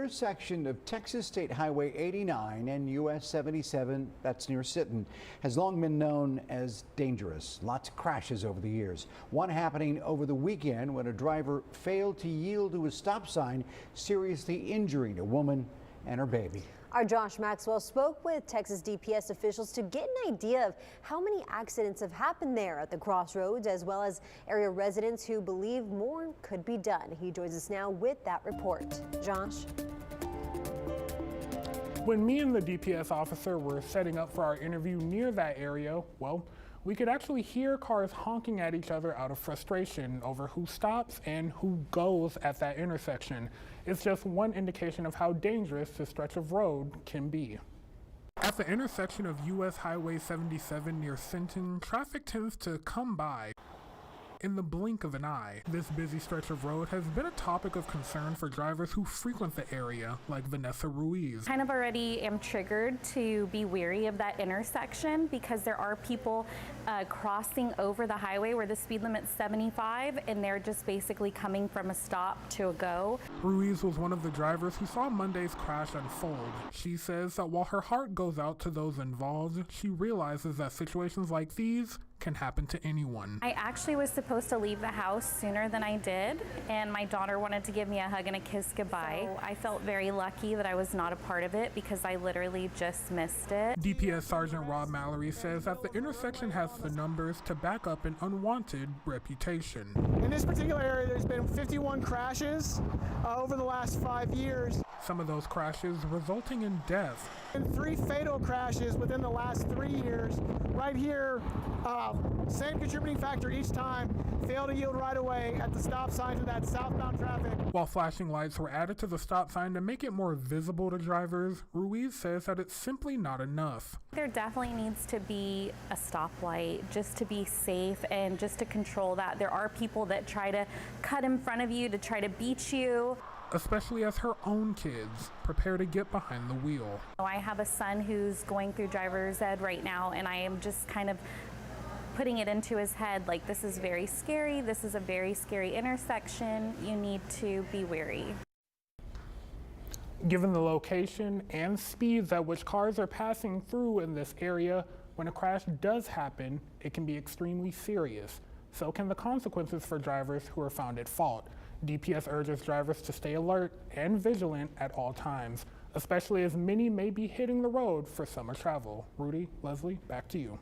intersection of Texas State Highway 89 and US 77, that's near Sinton, has long been known as dangerous. Lots of crashes over the years. One happening over the weekend when a driver failed to yield to a stop sign, seriously injuring a woman and her baby. Our Josh Maxwell spoke with Texas DPS officials to get an idea of how many accidents have happened there at the crossroads, as well as area residents who believe more could be done. He joins us now with that report. Josh? When me and the DPS officer were setting up for our interview near that area, well, we could actually hear cars honking at each other out of frustration over who stops and who goes at that intersection. It's just one indication of how dangerous this stretch of road can be. At the intersection of US Highway 77 near Sinton, traffic tends to come by in the blink of an eye. This busy stretch of road has been a topic of concern for drivers who frequent the area, like Vanessa Ruiz. Kind of already am triggered to be wary of that intersection because there are people crossing over the highway where the speed limit's 75 and they're just basically coming from a stop to a go. Ruiz was one of the drivers who saw Monday's crash unfold. She says that while her heart goes out to those involved, she realizes that situations like these can happen to anyone. I actually was supposed to leave the house sooner than I did, and my daughter wanted to give me a hug and a kiss goodbye. So I felt very lucky that I was not a part of it because I literally just missed it. DPS Sergeant Rob Mallory says that the intersection has the numbers to back up an unwanted reputation. In this particular area, there's been 51 crashes over the last 5 years. Some of those crashes resulting in death. And 3 fatal crashes within the last 3 years. Right here, same contributing factor each time, failed to yield right away at the stop sign to that southbound traffic. While flashing lights were added to the stop sign to make it more visible to drivers, Ruiz says that it's simply not enough. There definitely needs to be a stoplight just to be safe and just to control that. There are people that try to cut in front of you to try to beat you. Especially as her own kids prepare to get behind the wheel. I have a son who's going through driver's ed right now, and I am just kind of putting it into his head like, this is very scary, this is a very scary intersection, you need to be wary. Given the location and speeds at which cars are passing through in this area, when a crash does happen, it can be extremely serious. So can the consequences for drivers who are found at fault. DPS urges drivers to stay alert and vigilant at all times, especially as many may be hitting the road for summer travel. Rudy, Leslie, back to you.